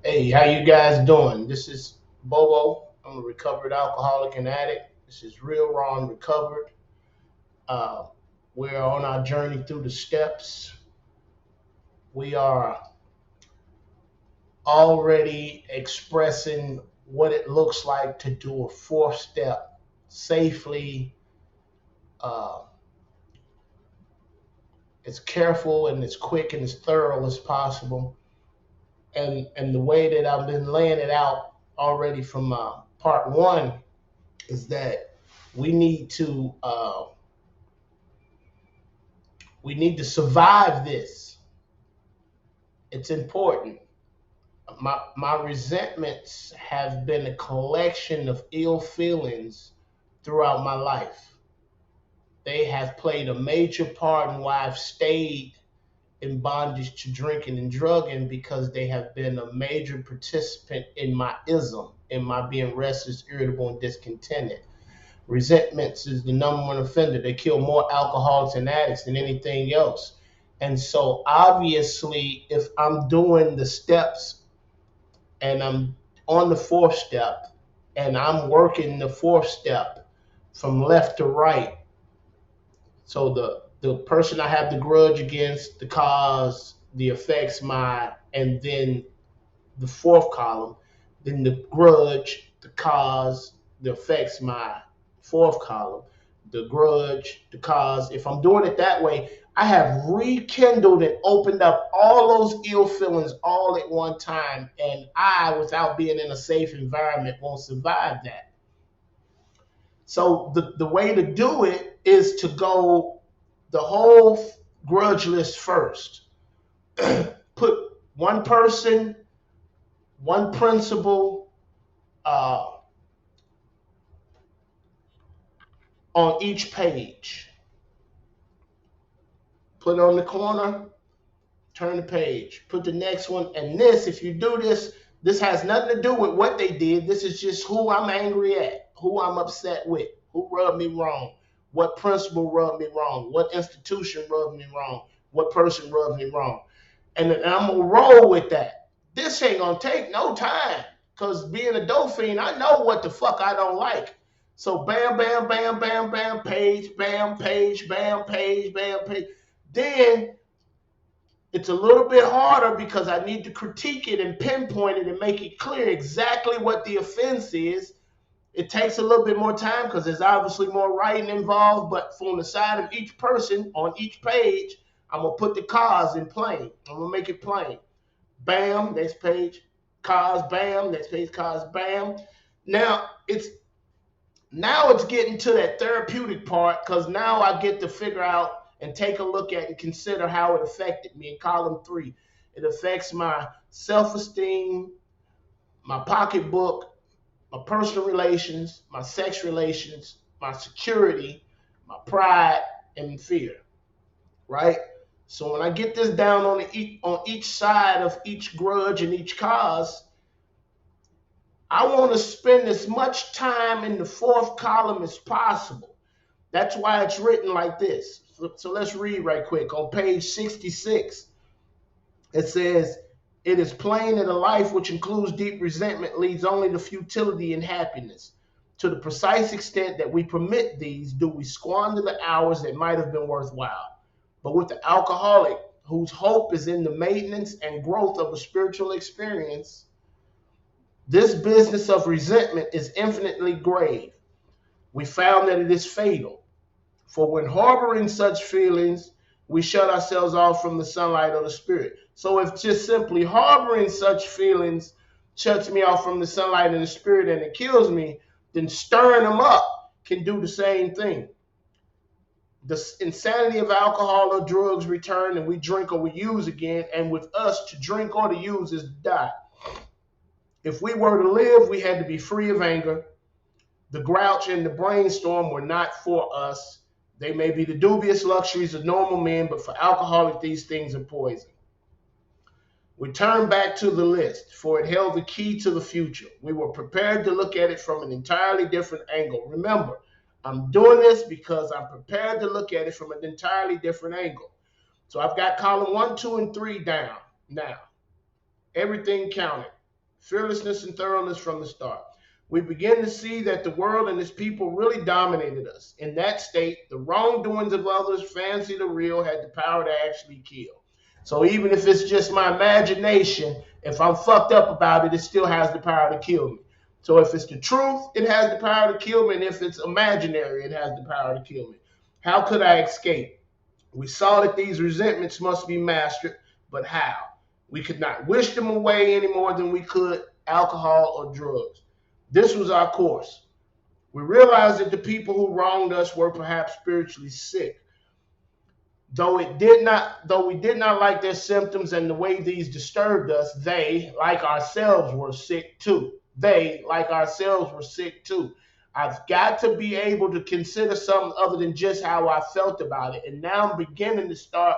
Hey, how you guys doing? This is Bobo. I'm a recovered alcoholic and addict. This is Real Raw and Recovered. Uh, we're on our journey through the steps. We are already expressing what it looks like to do a fourth step safely, uh, as careful and as quick and as thorough as possible. And the way that I've been laying it out already from part one is that we need to we need to survive this. It's important. My resentments have been a collection of ill feelings throughout my life. They have played a major part in why I've stayed in bondage to drinking and drugging because they have been a major participant in my ism, in my being restless, irritable, and discontented. Resentments is the number one offender. They kill more alcoholics and addicts than anything else. And so, obviously, if I'm doing the steps and I'm on the fourth step and I'm working the fourth step from left to right, so the person I have the grudge against, the cause, the effects, my, and then the fourth column, then the grudge, the cause, the effects, my fourth column, the grudge, the cause. If I'm doing it that way, I have rekindled and opened up all those ill feelings all at one time, and I, without being in a safe environment, won't survive that. So the way to do it is to go the whole grudge list first. Put one person, one principle, uh, on each page. Put it on the corner, turn the page. Put the next one, and this, if you do this, this has nothing to do with what they did. This is just who I'm angry at, who I'm upset with, who rubbed me wrong, what principle rubbed me wrong, what institution rubbed me wrong, what person rubbed me wrong. And I'm going to roll with that. This ain't going to take no time because being a dope fiend, I know what the fuck I don't like. So bam, bam, bam, bam, bam, page, bam, page, bam, page, bam, page. Then it's a little bit harder because I need to critique it and pinpoint it and make it clear exactly what the offense is. It takes a little bit more time because there's obviously more writing involved, but from the side of each person on each page, I'm going to put the cause in plain. I'm going to make it plain. Bam, next page, cause, bam, next page, cause, bam. Now it's getting to that therapeutic part because now I get to figure out and take a look at and consider how it affected me in column 3. It affects my self-esteem, my pocketbook, my personal relations, my sex relations, my security, my pride, and fear, right? So when I get this down on each side of each grudge and each cause, I want to spend as much time in the fourth column as possible. That's why it's written like this. So let's read right quick. On page 66, it says, "It is plain that a life which includes deep resentment leads only to futility and happiness. To the precise extent that we permit these, do we squander the hours that might have been worthwhile. But with the alcoholic, whose hope is in the maintenance and growth of a spiritual experience, this business of resentment is infinitely grave. We found that it is fatal. For when harboring such feelings, we shut ourselves off from the sunlight of the Spirit." So if just simply harboring such feelings shuts me off from the sunlight of the Spirit and it kills me, then stirring them up can do the same thing. The insanity of alcohol or drugs return and we drink or we use again. And with us, to drink or to use is to die. If we were to live, we had to be free of anger. The grouch and the brainstorm were not for us. They may be the dubious luxuries of normal men, but for alcoholics, these things are poison. We turn back to the list, for it held the key to the future. We were prepared to look at it from an entirely different angle. Remember, I'm doing this because I'm prepared to look at it from an entirely different angle. So I've got column 1, 2, and 3 down now. Everything counted. fearlessness and thoroughness from the start. We begin to see that the world and its people really dominated us. In that state, the wrongdoings of others, fancy the real, had the power to actually kill. So even if it's just my imagination, if I'm fucked up about it, it still has the power to kill me. So if it's the truth, it has the power to kill me. And if it's imaginary, it has the power to kill me. How could I escape? We saw that these resentments must be mastered, but how? We could not wish them away any more than we could alcohol or drugs. This was our course. We realized that the people who wronged us were perhaps spiritually sick. Though we did not like their symptoms and the way these disturbed us, they, like ourselves, were sick too. They, like ourselves, were sick too. I've got to be able to consider something other than just how I felt about it. And now I'm beginning to start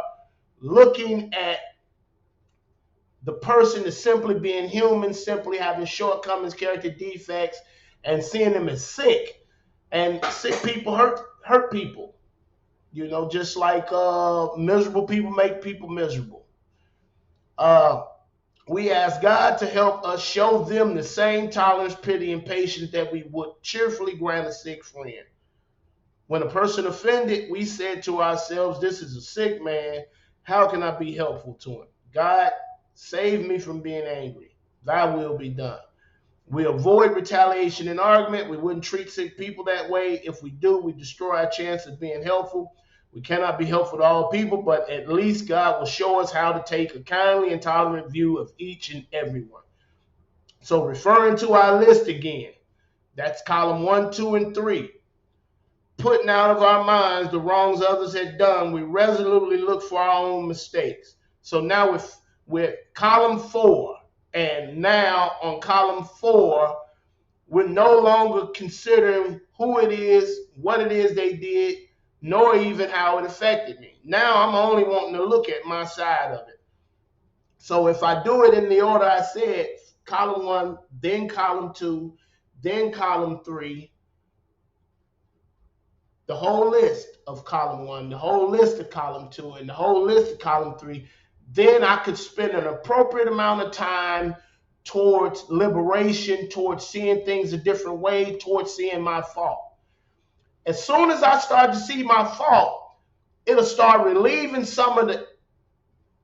looking at the person as simply being human, simply having shortcomings, character defects, and seeing them as sick. And sick people hurt people. You know, just like miserable people make people miserable. We ask God to help us show them the same tolerance, pity, and patience that we would cheerfully grant a sick friend. When a person offended, we said to ourselves, this is a sick man. How can I be helpful to him? God, save me from being angry. Thy will be done. We avoid retaliation and argument. We wouldn't treat sick people that way. If we do, we destroy our chance of being helpful. We cannot be helpful to all people, but at least God will show us how to take a kindly and tolerant view of each and everyone. So referring to our list again, that's column 1, 2, and 3. Putting out of our minds the wrongs others had done, we resolutely look for our own mistakes. So now with column 4, and now on column 4, we're no longer considering who it is, what it is they did, nor even how it affected me. Now I'm only wanting to look at my side of it. So if I do it in the order I said, column 1, then column 2, then column 3, the whole list of column 1, the whole list of column 2, and the whole list of column 3, then I could spend an appropriate amount of time towards liberation, towards seeing things a different way, towards seeing my fault. As soon as I start to see my fault, it'll start relieving some of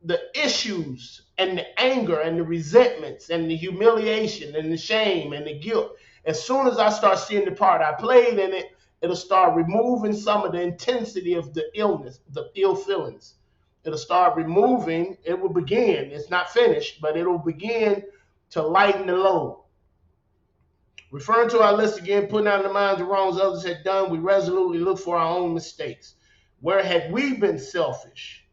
the issues and the anger and the resentments and the humiliation and the shame and the guilt. As soon as I start seeing the part I played in it, it'll start removing some of the intensity of the illness, the ill feelings. It'll start removing, it will begin, it's not finished, but it'll begin to lighten the load. Referring to our list again, putting out in the minds the wrongs others had done, we resolutely look for our own mistakes. Where had we been selfish,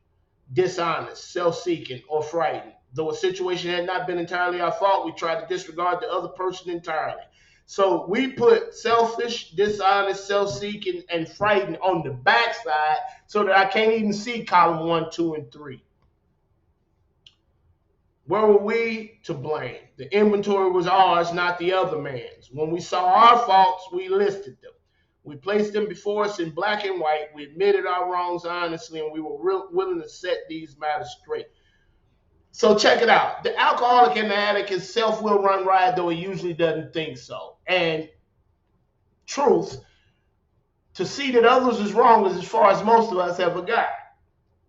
dishonest, self-seeking, or frightened? Though a situation had not been entirely our fault, we tried to disregard the other person entirely. So we put selfish, dishonest, self-seeking, and frightened on the backside so that I can't even see column 1, 2, and 3. Where were we to blame? The inventory was ours, not the other man's. When we saw our faults, we listed them. We placed them before us in black and white. We admitted our wrongs honestly, and we were willing to set these matters straight. So check it out. The alcoholic and the addict, his self will run riot, though he usually doesn't think so. And truth, to see that others is wrong is as far as most of us ever got.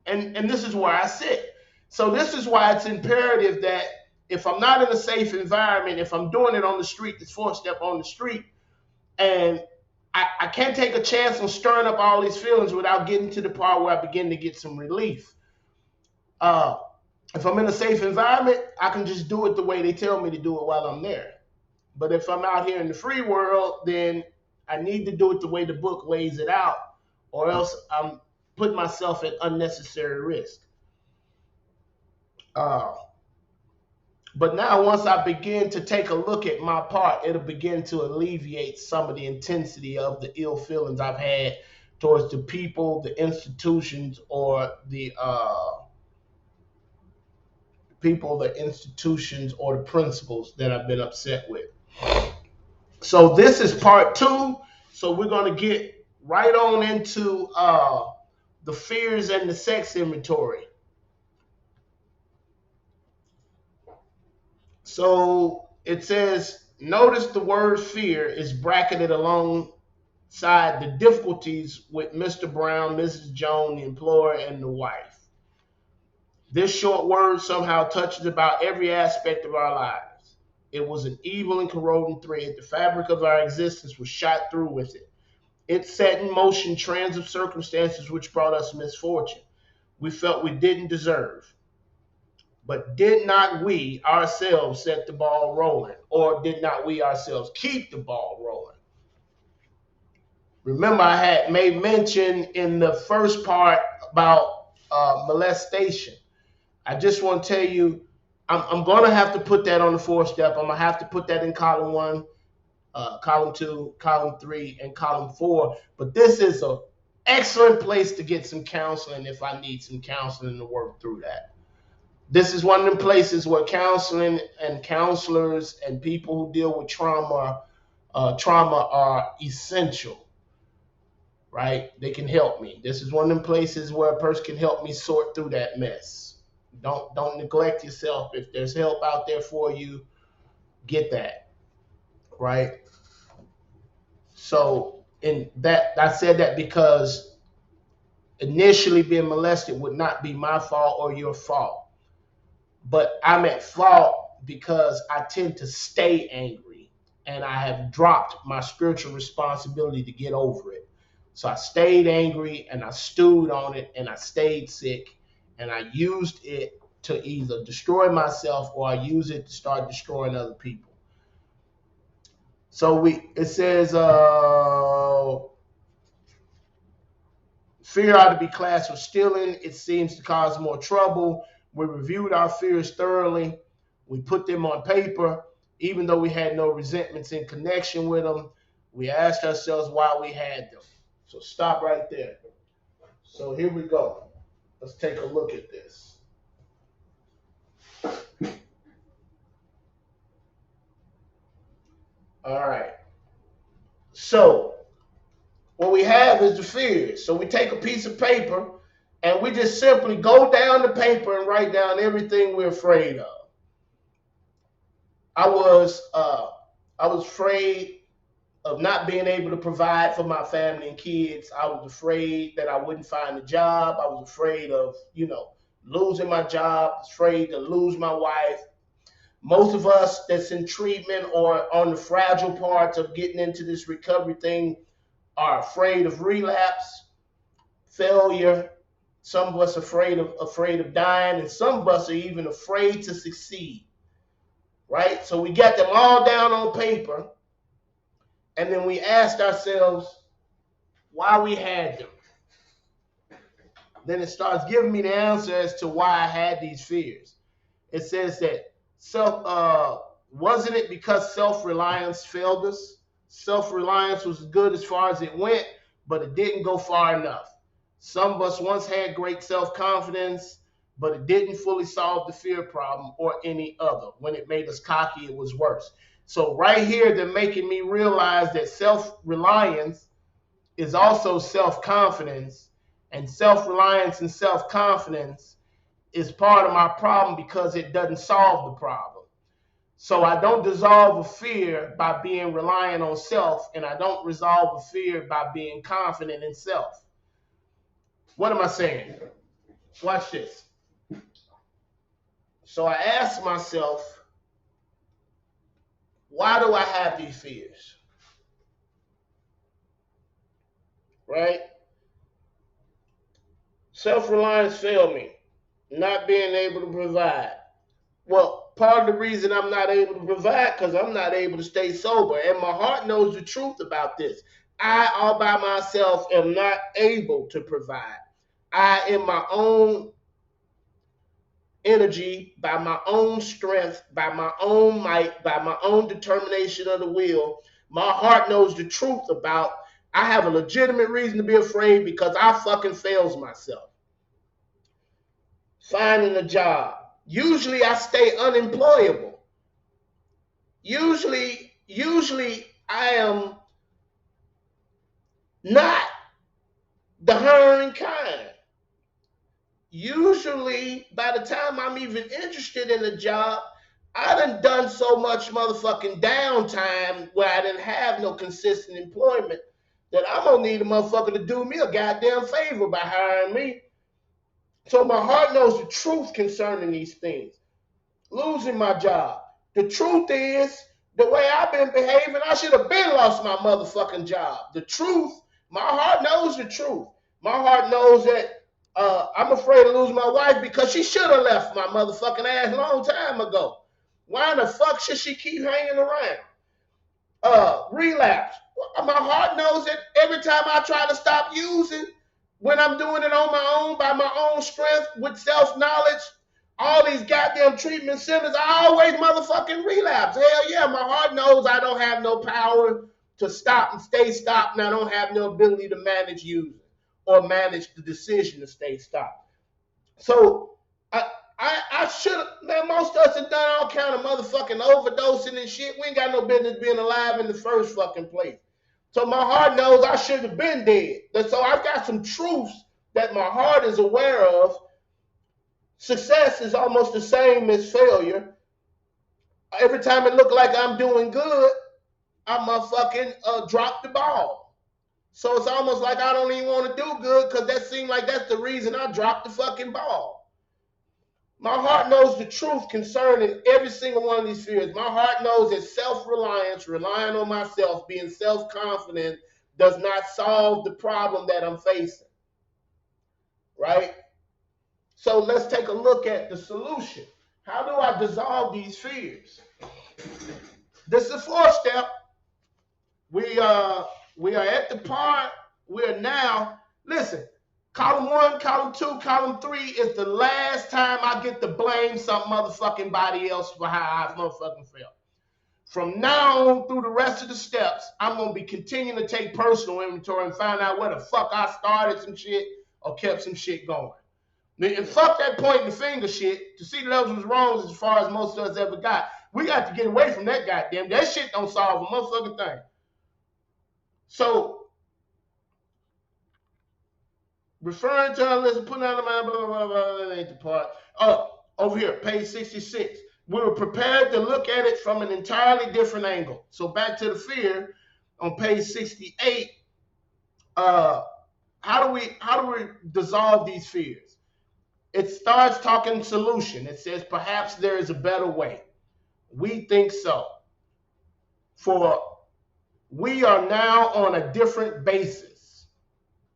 And this is where I sit. So this is why it's imperative that if I'm not in a safe environment, if I'm doing it on the street, this 4-step on the street, and I can't take a chance on stirring up all these feelings without getting to the part where I begin to get some relief. If I'm in a safe environment, I can just do it the way they tell me to do it while I'm there. But if I'm out here in the free world, then I need to do it the way the book lays it out, or else I'm putting myself at unnecessary risk. But now once I begin to take a look at my part, it'll begin to alleviate some of the intensity of the ill feelings I've had towards the people, the institutions, or the institutions or the principles that I've been upset with. So this is part 2. So we're going to get right on into the fears and the sex inventory. So It says, notice the word fear is bracketed alongside the difficulties with Mr. Brown, Mrs. Jones, the employer, and the wife. This short word somehow touches about every aspect of our lives. It was an evil and corroding thread. The fabric of our existence was shot through with it. It set in motion trends of circumstances which brought us misfortune we felt we didn't deserve. But did not we ourselves set the ball rolling? Or did not we ourselves keep the ball rolling? Remember, I had made mention in the first part about molestation. I just want to tell you, I'm going to have to put that on the 4-step. I'm going to have to put that in column 1, column 2, column 3, and column 4. But this is an excellent place to get some counseling if I need some counseling to work through that. This is one of the places where counseling and counselors and people who deal with trauma are essential, right? They can help me. This is one of the places where a person can help me sort through that mess. Don't neglect yourself. If there's help out there for you, get that, right? So, in that, I said that because initially being molested would not be my fault or your fault. But I'm at fault because I tend to stay angry and I have dropped my spiritual responsibility to get over it. So I stayed angry and I stewed on it and I stayed sick and I used it to either destroy myself or I use it to start destroying other people. So it says fear ought to be classed with stealing. It seems to cause more trouble. We reviewed our fears thoroughly. We put them on paper, even though we had no resentments in connection with them. We asked ourselves why we had them. So stop right there. So here we go. Let's take a look at this. All right. So what we have is the fears. So we take a piece of paper and we just simply go down the paper and write down everything we're afraid of. I was afraid of not being able to provide for my family and kids. I was afraid that I wouldn't find a job. I was afraid of, losing my job, afraid to lose my wife. Most of us that's in treatment or on the fragile parts of getting into this recovery thing are afraid of relapse, failure. Some of us afraid of dying, and some of us are even afraid to succeed. Right? So we got them all down on paper, and then we asked ourselves why we had them. Then it starts giving me the answer as to why I had these fears. It says that wasn't it because self-reliance failed us? Self-reliance was good as far as it went, but it didn't go far enough. Some of us once had great self-confidence, but it didn't fully solve the fear problem or any other. When it made us cocky, it was worse. So right here, they're making me realize that self-reliance is also self-confidence, and self-reliance and self-confidence is part of my problem because it doesn't solve the problem. So I don't dissolve a fear by being reliant on self, and I don't resolve a fear by being confident in self. What am I saying? Watch this. So I asked myself, why do I have these fears? Right? Self-reliance failed me. Not being able to provide. Well, part of the reason I'm not able to provide because I'm not able to stay sober. And my heart knows the truth about this. I, all by myself, am not able to provide. I, in my own energy, by my own strength, by my own might, by my own determination of the will, my heart knows the truth about I have a legitimate reason to be afraid because I fucking fails myself. Finding a job. Usually I stay unemployable. Usually I am not the hiring kind. Usually by the time I'm even interested in a job, I done so much motherfucking downtime where I didn't have no consistent employment that I'm gonna need a motherfucker to do me a goddamn favor by hiring me. So my heart knows the truth concerning these things. Losing my job. The truth is, the way I've been behaving, I should have been lost my motherfucking job. The truth, my heart knows the truth. My heart knows that I'm afraid of losing my wife because she should have left my motherfucking ass a long time ago. Why in the fuck should she keep hanging around? Relapse. My heart knows that every time I try to stop using, when I'm doing it on my own, by my own strength, with self-knowledge, all these goddamn treatment centers, I always motherfucking relapse. Hell yeah, my heart knows I don't have no power to stop and stay stopped, and I don't have no ability to manage using or manage the decision to stay stopped. So I should have, man, most of us have done all kind of motherfucking overdosing and shit. We ain't got no business being alive in the first fucking place. So my heart knows I should have been dead. So I've got some truths that my heart is aware of. Success is almost the same as failure. Every time it look like I'm doing good, I'm a fucking drop the ball. So it's almost like I don't even want to do good because that seems like that's the reason I dropped the fucking ball. My heart knows the truth concerning every single one of these fears. My heart knows that self-reliance, relying on myself, being self-confident, does not solve the problem that I'm facing. Right? So let's take a look at the solution. How do I dissolve these fears? This is the fourth step. We are at the part where now, listen, column 1, column 2, column 3 is the last time I get to blame some motherfucking body else for how I motherfucking felt. From now on through the rest of the steps, I'm going to be continuing to take personal inventory and find out where the fuck I started some shit or kept some shit going. And fuck that pointing the finger shit. To see that others was wrong as far as most of us ever got. We got to get away from that goddamn. That shit don't solve a motherfucking thing. So, referring to listen, putting out of mind, blah, blah, blah, blah, that ain't the part. Over here, page 66. We were prepared to look at it from an entirely different angle. So back to the fear on page 68. How do we dissolve these fears? It starts talking solution. It says perhaps there is a better way. We think so. For we are now on a different basis.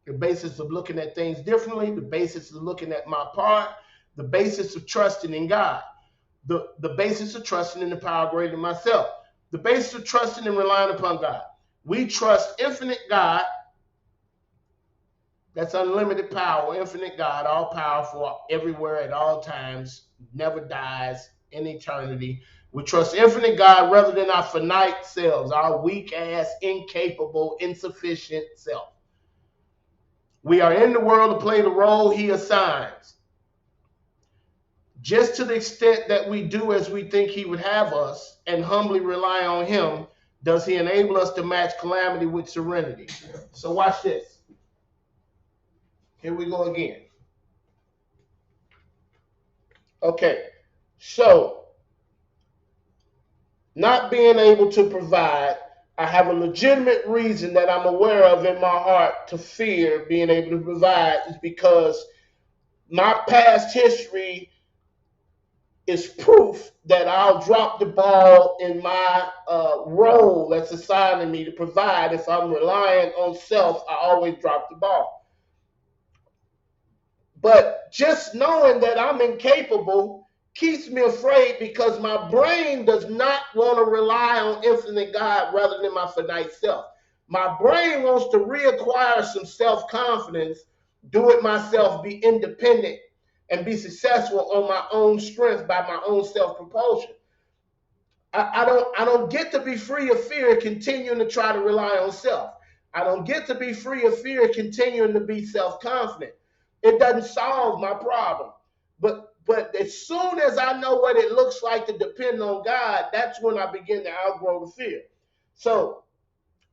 The basis of looking at things differently, the basis of looking at my part, the basis of trusting in God, the basis of trusting in the power greater than myself, the basis of trusting and relying upon God. We trust infinite God. That's unlimited power, infinite God, all powerful, everywhere, at all times, never dies, in eternity. We trust infinite God rather than our finite selves, our weak ass, incapable, insufficient self. We are in the world to play the role he assigns. Just to the extent that we do as we think he would have us and humbly rely on him, does he enable us to match calamity with serenity. So watch this. Here we go again. Okay, so not being able to provide, I have a legitimate reason that I'm aware of in my heart to fear being able to provide is because my past history is proof that I'll drop the ball in my role that's assigning me to provide. If I'm relying on self, I always drop the ball. But just knowing that I'm incapable keeps me afraid because my brain does not want to rely on infinite God rather than my finite self. My brain wants to reacquire some self-confidence, do it myself, be independent, and be successful on my own strength by my own self-propulsion. I don't get to be free of fear continuing to try to rely on self. I don't get to be free of fear continuing to be self-confident. It doesn't solve my problem. But as soon as I know what it looks like to depend on God, that's when I begin to outgrow the fear. So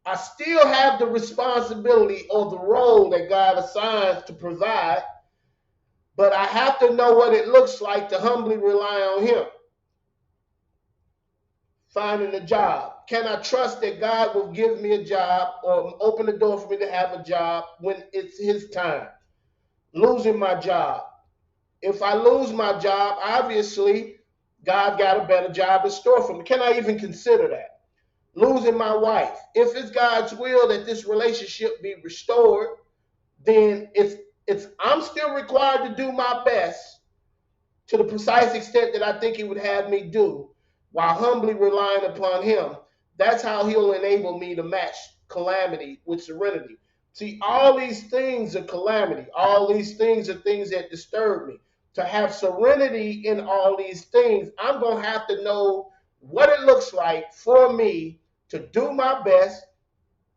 I still have the responsibility or the role that God assigns to provide, but I have to know what it looks like to humbly rely on him. finding a job? Can I trust that God will give me a job or open the door for me to have a job when it's His time? Losing my job. If I lose my job, obviously God got a better job in store for me. Can I even consider that? Losing my wife. If it's God's will that this relationship be restored, then it's I'm still required to do my best to the precise extent that I think He would have me do, while humbly relying upon Him. That's how He'll enable me to match calamity with serenity. See, all these things are calamity. All these things are things that disturb me. To have serenity in all these things, I'm going to have to know what it looks like for me to do my best.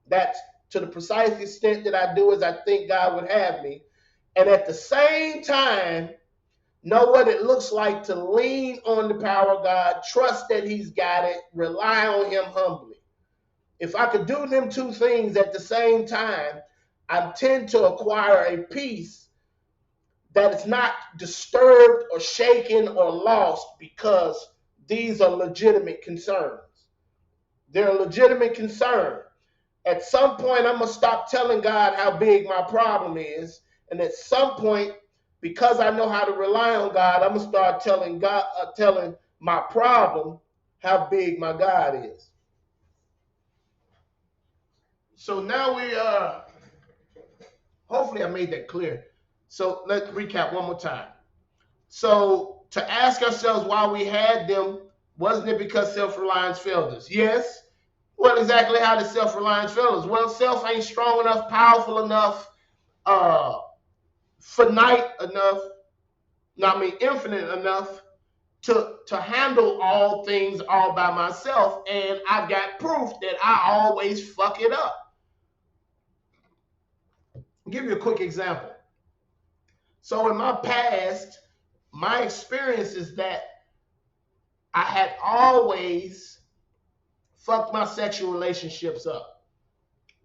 That's to the precise extent that I do as I think God would have me. And at the same time, know what it looks like to lean on the power of God, trust that He's got it, rely on Him humbly. If I could do them two things at the same time, I tend to acquire a peace that is not disturbed or shaken or lost because these are legitimate concerns. They're a legitimate concern. At some point, I'm going to stop telling God how big my problem is. And at some point, because I know how to rely on God, I'm going to start telling my problem how big my God is. So now hopefully I made that clear. So let's recap one more time. So to ask ourselves why we had them, wasn't it because self-reliance failed us? Yes. Well, exactly how did self-reliance fail us? Well, self ain't strong enough, powerful enough, finite enough, infinite enough to handle all things all by myself. And I've got proof that I always fuck it up. I'll give you a quick example. So in my past, my experience is that I had always fucked my sexual relationships up,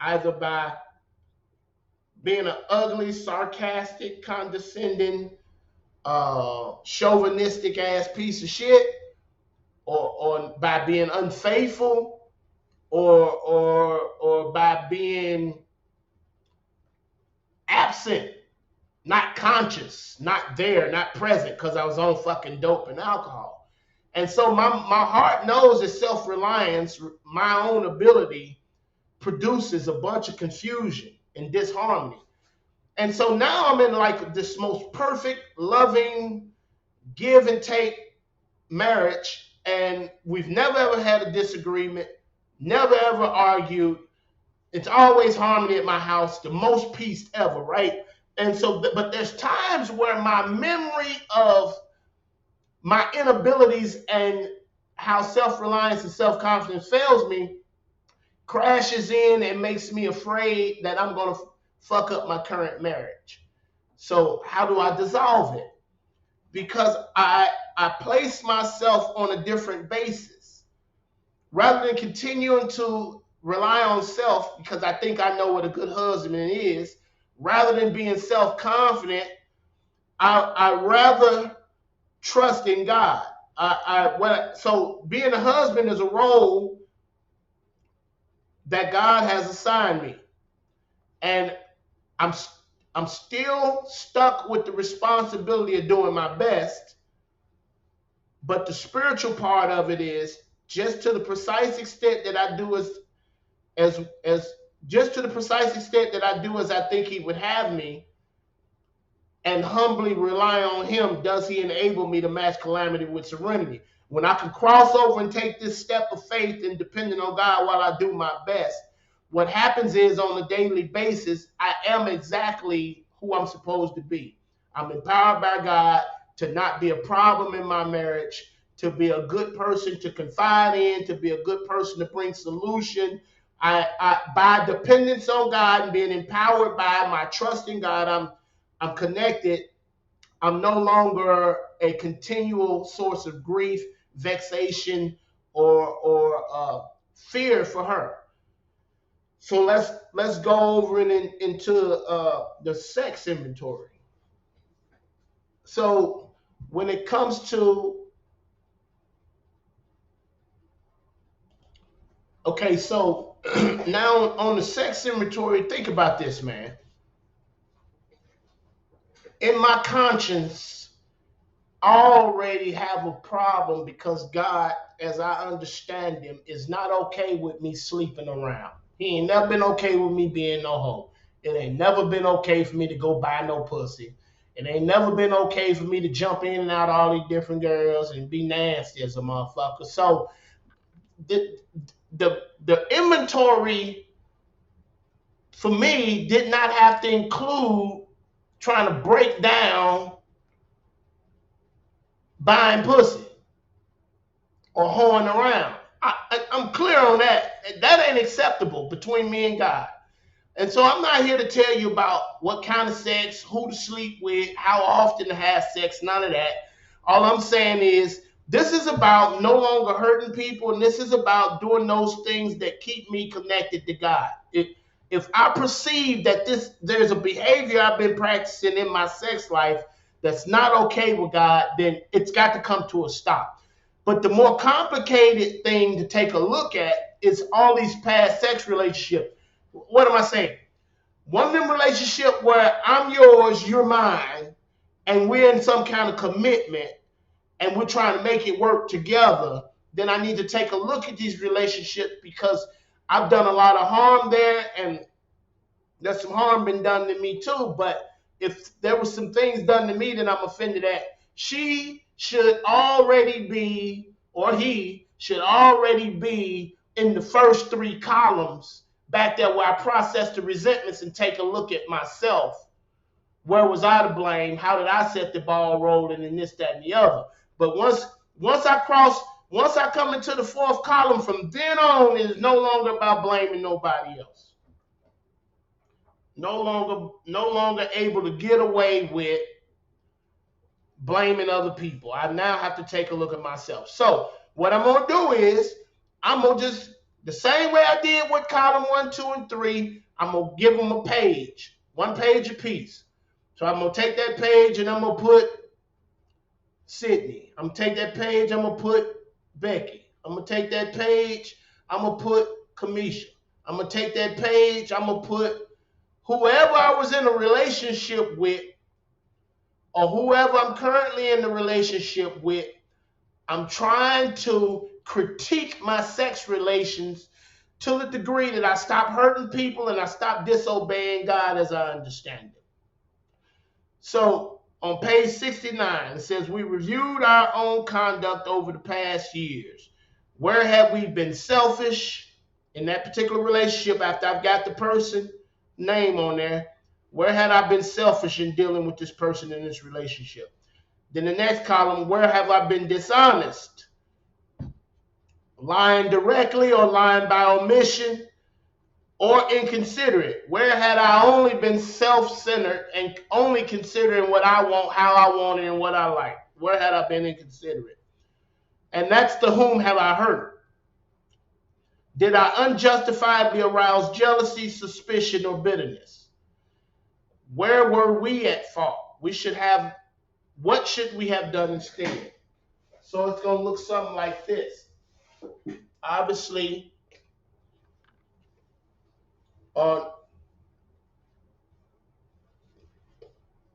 either by being an ugly, sarcastic, condescending, chauvinistic ass piece of shit, or by being unfaithful, or by being absent, not conscious, not there, not present, because I was on fucking dope and alcohol. And so my heart knows that self-reliance, my own ability, produces a bunch of confusion and disharmony. And so now I'm in like this most perfect, loving, give and take marriage, and we've never ever had a disagreement, never ever argued. It's always harmony at my house, the most peace ever, right? And so, but there's times where my memory of my inabilities and how self-reliance and self-confidence fails me crashes in and makes me afraid that I'm going to fuck up my current marriage. So how do I dissolve it? Because I place myself on a different basis. Rather than continuing to rely on self because I think I know what a good husband is, rather than being self-confident, I rather trust in God. So being a husband is a role that God has assigned me. And I'm still stuck with the responsibility of doing my best. But the spiritual part of it is just to the precise extent that I do as just to the precise extent that I do as I think He would have me, and humbly rely on Him, does He enable me to match calamity with serenity. When I can cross over and take this step of faith and depending on God while I do my best, what happens is on a daily basis, I am exactly who I'm supposed to be. I'm empowered by God to not be a problem in my marriage, to be a good person to confide in, to be a good person to bring solution. By dependence on God and being empowered by my trust in God, I'm connected. I'm no longer a continual source of grief, vexation, or fear for her. So let's go over into the sex inventory. So when it comes to Okay, so now on the sex inventory, think about this, man. In my conscience, I already have a problem because God, as I understand him, is not okay with me sleeping around. He ain't never been okay with me being no hoe. It ain't never been okay for me to go buy no pussy. It ain't never been okay for me to jump in and out of all these different girls and be nasty as a motherfucker. So the the inventory for me did not have to include trying to break down buying pussy or hoeing around. I'm clear on that. That ain't acceptable between me and God. And so I'm not here to tell you about what kind of sex, who to sleep with, how often to have sex, none of that. All I'm saying is this is about no longer hurting people, and this is about doing those things that keep me connected to God. If I perceive that there's a behavior I've been practicing in my sex life that's not okay with God, then it's got to come to a stop. But the more complicated thing to take a look at is all these past sex relationships. What am I saying? One of them relationship where I'm yours, you're mine, and we're in some kind of commitment and we're trying to make it work together, then I need to take a look at these relationships because I've done a lot of harm there and there's some harm been done to me too. But if there was some things done to me that I'm offended at, she should already be, or he should already be in the first three columns back there where I process the resentments and take a look at myself. Where was I to blame? How did I set the ball rolling and this, that, and the other? But once I cross, once I come into the fourth column, from then on, it is no longer about blaming nobody else. No longer able to get away with blaming other people. I now have to take a look at myself. So what I'm gonna do is I'm gonna just the same way I did with column 1, 2, and 3. I'm gonna give them a page, one page apiece. So I'm gonna take that page and I'm gonna put Sydney. I'm gonna take that page. I'm gonna put Becky. I'm gonna take that page. I'm gonna put Kamisha. I'm gonna take that page. I'm gonna put whoever I was in a relationship with or whoever I'm currently in the relationship with. I'm trying to critique my sex relations to the degree that I stop hurting people and I stop disobeying God as I understand it. So on page 69, it says, we reviewed our own conduct over the past years. Where have we been selfish in that particular relationship after I've got the person name on there? Where had I been selfish in dealing with this person in this relationship? Then the next column, where have I been dishonest? Lying directly or lying by omission or inconsiderate? Where had I only been self-centered and only considering what I want, how I want it, and what I like? Where had I been inconsiderate? And that's the whom have I hurt? Did I unjustifiably arouse jealousy, suspicion, or bitterness? Where were we at fault? What should we have done instead? So it's going to look something like this. Obviously, on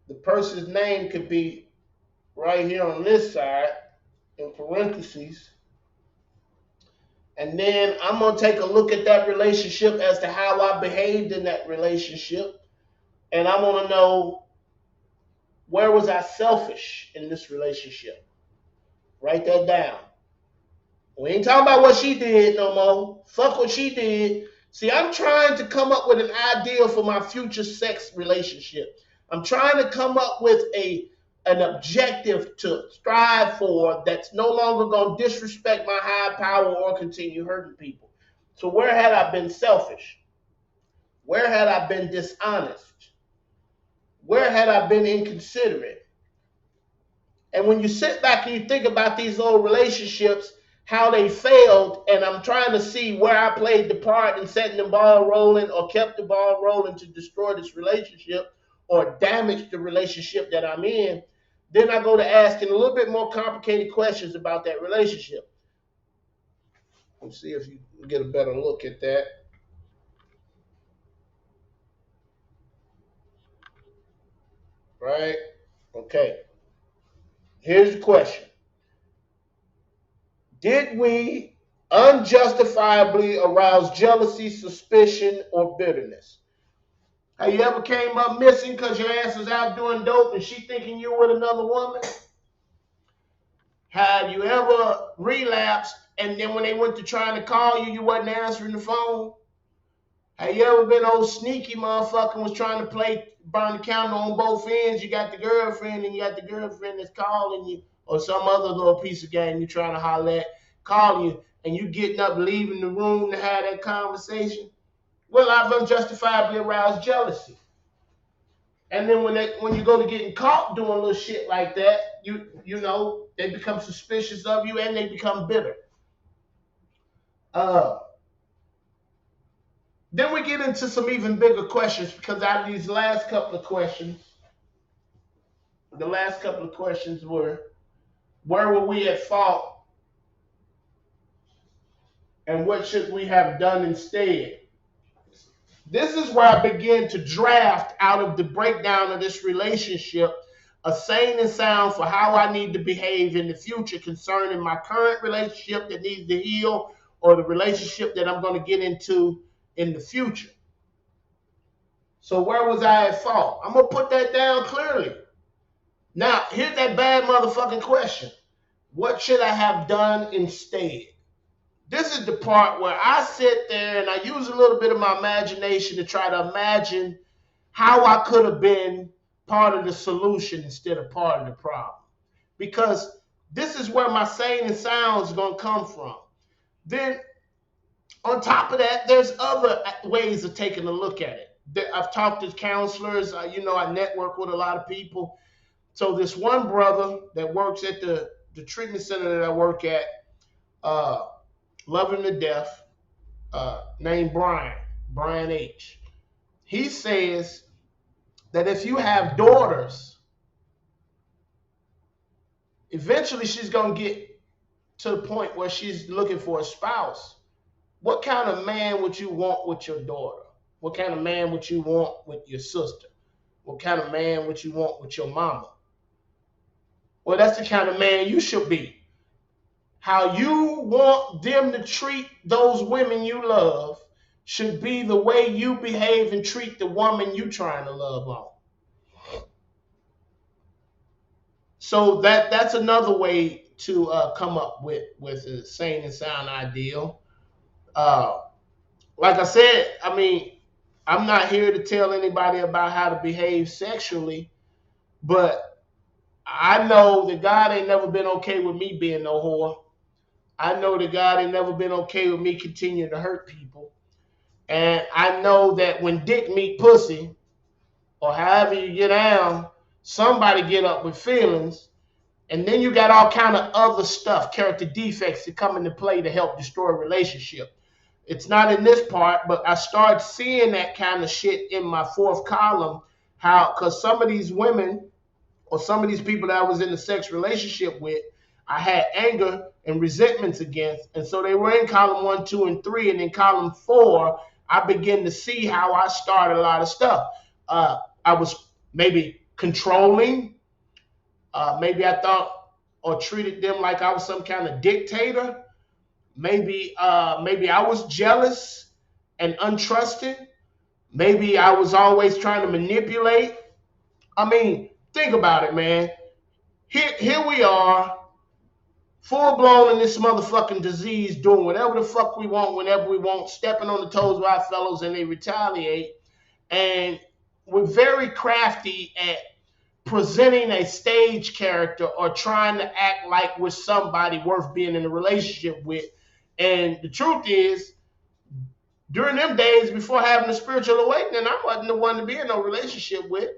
the person's name could be right here on this side in parentheses. And then I'm going to take a look at that relationship as to how I behaved in that relationship. And I want to know, where was I selfish in this relationship? Write that down. We ain't talking about what she did no more. Fuck what she did. See, I'm trying to come up with an ideal for my future sex relationship. I'm trying to come up with an objective to strive for that's no longer going to disrespect my high power or continue hurting people. So where had I been selfish? Where had I been dishonest? Where had I been inconsiderate? And when you sit back and you think about these old relationships, how they failed, and I'm trying to see where I played the part in setting the ball rolling or kept the ball rolling to destroy this relationship or damage the relationship that I'm in, then I go to asking a little bit more complicated questions about that relationship. Let's see if you get a better look at that. Right? Okay. Here's the question. Did we unjustifiably arouse jealousy, suspicion, or bitterness? Have you ever came up missing because your ass is out doing dope and she thinking you with another woman? Have you ever relapsed and then when they went to trying to call you, you wasn't answering the phone? Have you ever been old sneaky motherfucker was trying to play burn the candle on both ends? You got the girlfriend and you got the girlfriend that's calling you or some other little piece of game you trying to holler at, call you, and you getting up leaving the room to have that conversation? Well, I've unjustifiably aroused jealousy. And then when you go to getting caught doing little shit like that, you know, they become suspicious of you and they become bitter. Uh, then we get into some even bigger questions because out of these last couple of questions, the last couple of questions were where were we at fault and what should we have done instead? This is where I begin to draft out of the breakdown of this relationship a sane and sound for how I need to behave in the future concerning my current relationship that needs to heal or the relationship that I'm going to get into in the future. So where was I at fault? I'm going to put that down clearly. Now, here's that bad motherfucking question. What should I have done instead? This is the part where I sit there and I use a little bit of my imagination to try to imagine how I could have been part of the solution instead of part of the problem. Because this is where my sane and sound is going to come from. Then, on top of that, there's other ways of taking a look at it. I've talked to counselors. I network with a lot of people. So this one brother that works at the treatment center that I work at, love him to death, named Brian H. He says that if you have daughters, eventually she's going to get to the point where she's looking for a spouse. What kind of man would you want with your daughter? What kind of man would you want with your sister? What kind of man would you want with your mama? Well, that's the kind of man you should be. How you want them to treat those women you love should be the way you behave and treat the woman you trying to love on. So that's another way to come up with a sane and sound ideal. Like I said, I mean, I'm not here to tell anybody about how to behave sexually, but I know that God ain't never been okay with me being no whore. I know that God ain't never been okay with me continuing to hurt people. And I know that when dick meet pussy, or however you get down, somebody get up with feelings, and then you got all kind of other stuff, character defects that come into play to help destroy a relationship. It's not in this part, but I started seeing that kind of shit in my fourth column, because some of these women or some of these people that I was in a sex relationship with, I had anger and resentments against. And so they were in column 1, 2, and 3. And in column 4, I began to see how I started a lot of stuff. I was maybe controlling. Maybe I thought or treated them like I was some kind of dictator. Maybe I was jealous and untrusting. Maybe I was always trying to manipulate. I mean, think about it, man. Here we are, full blown in this motherfucking disease, doing whatever the fuck we want, whenever we want, stepping on the toes of our fellows, and they retaliate. And we're very crafty at presenting a stage character or trying to act like we're somebody worth being in a relationship with. And the truth is, during them days before having a spiritual awakening, I wasn't the one to be in no relationship with.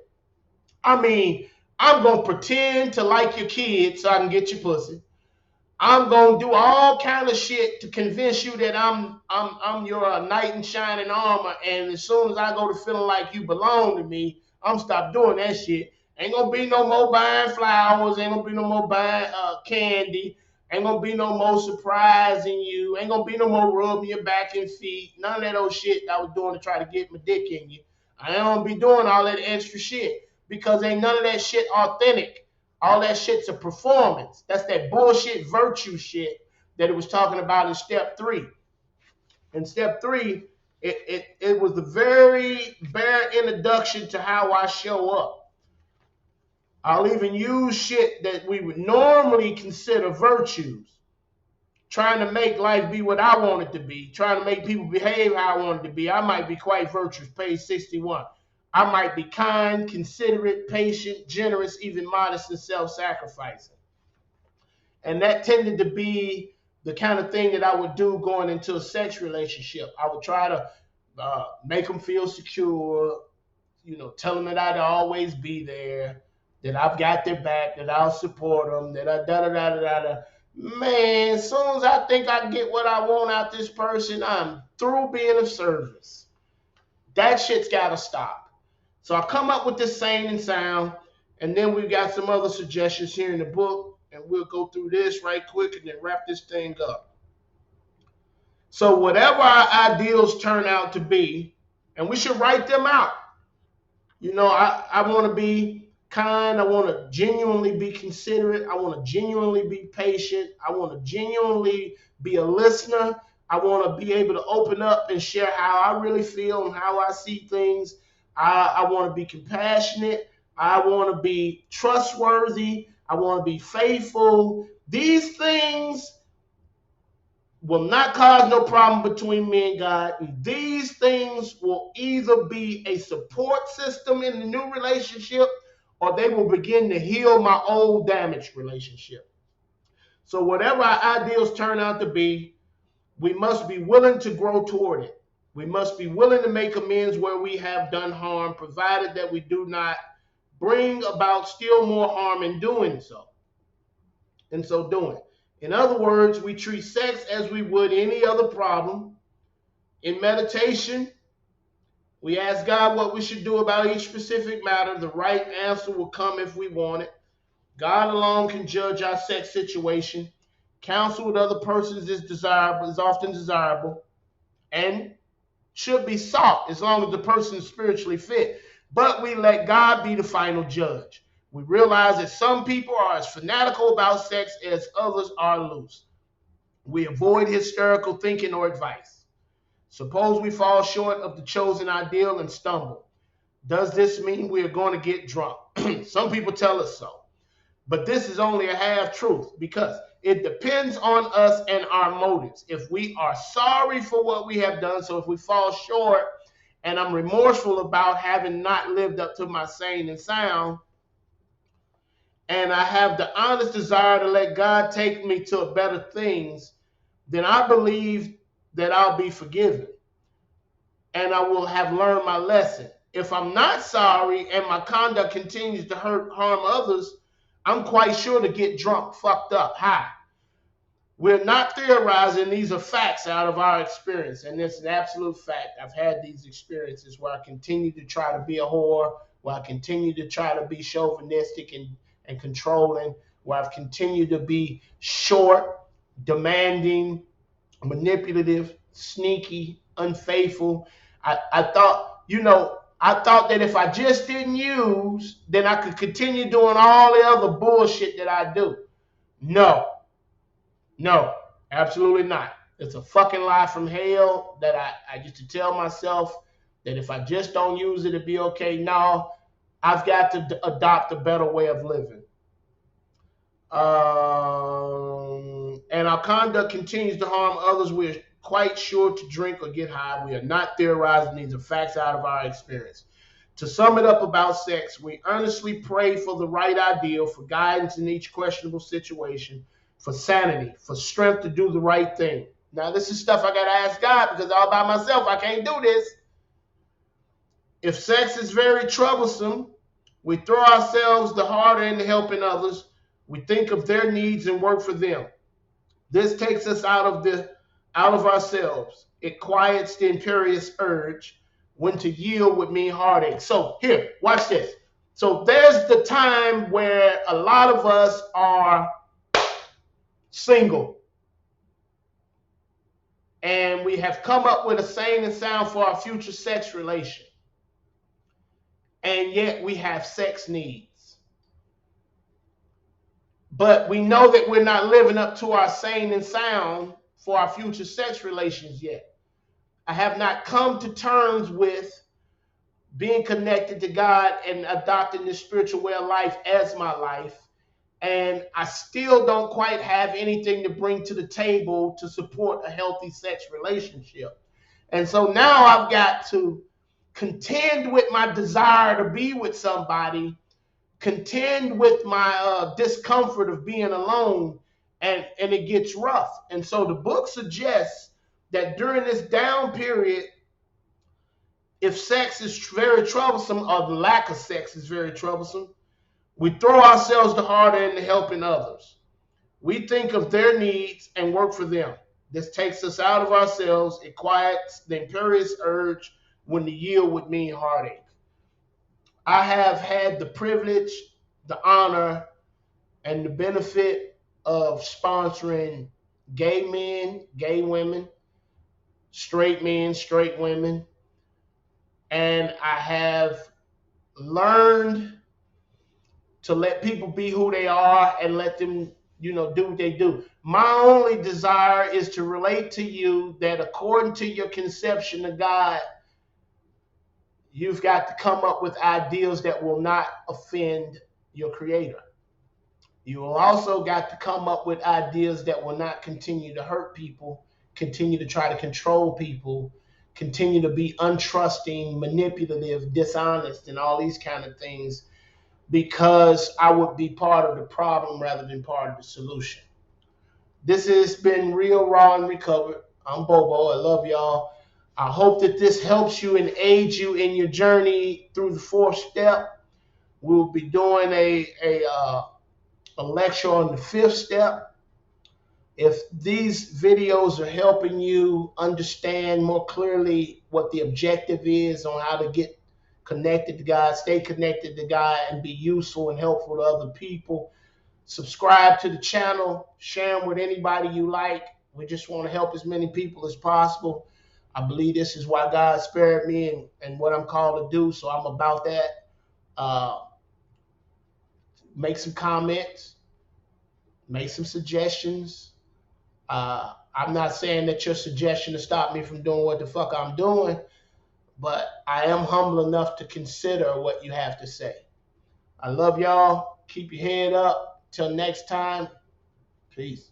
I mean, I'm going to pretend to like your kids so I can get your pussy. I'm going to do all kind of shit to convince you that I'm your knight in shining armor. And as soon as I go to feeling like you belong to me, I'm stop doing that shit. Ain't going to be no more buying flowers. Ain't going to be no more buying candy. Ain't gonna be no more surprising you. Ain't gonna be no more rubbing your back and feet. None of that old shit I was doing to try to get my dick in you. I ain't gonna be doing all that extra shit because ain't none of that shit authentic. All that shit's a performance. That's that bullshit virtue shit that it was talking about in step 3. In step 3, it was the very bare introduction to how I show up. I'll even use shit that we would normally consider virtues, trying to make life be what I want it to be, trying to make people behave how I want it to be. I might be quite virtuous, page 61. I might be kind, considerate, patient, generous, even modest and self-sacrificing. And that tended to be the kind of thing that I would do going into a sex relationship. I would try to make them feel secure, tell them that I'd always be there, that I've got their back, that I'll support them, that I da-da-da-da-da-da. Man, as soon as I think I get what I want out this person, I'm through being of service. That shit's got to stop. So I come up with this saying and sound, and then we've got some other suggestions here in the book, and we'll go through this right quick and then wrap this thing up. So whatever our ideals turn out to be, and we should write them out. I want to be kind. I want to genuinely be considerate. I want to genuinely be patient. I want to genuinely be a listener. I want to be able to open up and share how I really feel and how I see things. I want to be compassionate. I want to be trustworthy. I want to be faithful. These things will not cause no problem between me and God. And these things will either be a support system in the new relationship, or they will begin to heal my old damaged relationship. So whatever our ideals turn out to be, we must be willing to grow toward it. We must be willing to make amends where we have done harm, provided that we do not bring about still more harm in doing so. In so doing. In other words, we treat sex as we would any other problem. In meditation, we ask God what we should do about each specific matter. The right answer will come if we want it. God alone can judge our sex situation. Counsel with other persons is often desirable and should be sought as long as the person is spiritually fit. But we let God be the final judge. We realize that some people are as fanatical about sex as others are loose. We avoid hysterical thinking or advice. Suppose we fall short of the chosen ideal and stumble. Does this mean we are going to get drunk? Some people tell us so. But this is only a half truth because it depends on us and our motives. If we are sorry for what we have done, so if we fall short and I'm remorseful about having not lived up to my sane and sound, and I have the honest desire to let God take me to better things, then I believe that I'll be forgiven and I will have learned my lesson. If I'm not sorry and my conduct continues to harm others, I'm quite sure to get drunk, fucked up, high. We're not theorizing. These are facts out of our experience, and it's an absolute fact. I've had these experiences where I continue to try to be a whore, where I continue to try to be chauvinistic and controlling, where I've continued to be short, demanding, manipulative, sneaky, unfaithful. I thought that if I just didn't use, then I could continue doing all the other bullshit that I do. No, absolutely not. It's a fucking lie from hell that I used to tell myself that if I just don't use it, it'd be okay. No, I've got to adopt a better way of living. And our conduct continues to harm others. We're quite sure to drink or get high. We are not theorizing. These are facts out of our experience. To sum it up about sex, we earnestly pray for the right ideal, for guidance in each questionable situation, for sanity, for strength to do the right thing. Now, this is stuff I got to ask God because all by myself, I can't do this. If sex is very troublesome, we throw ourselves the harder into helping others. We think of their needs and work for them. This takes us out of ourselves. It quiets the imperious urge when to yield would mean heartache. So here, watch this. So there's the time where a lot of us are single. And we have come up with a sane and sound for our future sex relation. And yet we have sex needs. But we know that we're not living up to our sane and sound for our future sex relations yet. I have not come to terms with being connected to God and adopting this spiritual way of life as my life. And I still don't quite have anything to bring to the table to support a healthy sex relationship. And so now I've got to contend with my desire to be with somebody, contend with my discomfort of being alone, and it gets rough. And so the book suggests that during this down period, if sex is very troublesome, or the lack of sex is very troublesome, we throw ourselves the harder into helping others. We think of their needs and work for them. This takes us out of ourselves. It quiets the imperious urge when the yield would mean heartache. I have had the privilege, the honor, and the benefit of sponsoring gay men, gay women, straight men, straight women, and I have learned to let people be who they are and let them, do what they do. My only desire is to relate to you that according to your conception of God, you've got to come up with ideals that will not offend your creator. You will also got to come up with ideas that will not continue to hurt people, continue to try to control people, continue to be untrusting, manipulative, dishonest, and all these kind of things, because I would be part of the problem rather than part of the solution. This has been Real, Raw, and Recovered. I'm Bobo. I love y'all. I hope that this helps you and aids you in your journey through the 4th step. We'll be doing a lecture on the 5th step. If these videos are helping you understand more clearly what the objective is on how to get connected to God, stay connected to God, and be useful and helpful to other people, subscribe to the channel, share them with anybody you like. We just want to help as many people as possible. I believe this is why God spared me and what I'm called to do, so I'm about that. Make some comments, make some suggestions. I'm not saying that your suggestion to stop me from doing what the fuck I'm doing, but I am humble enough to consider what you have to say. I love y'all. Keep your head up. Till next time, peace.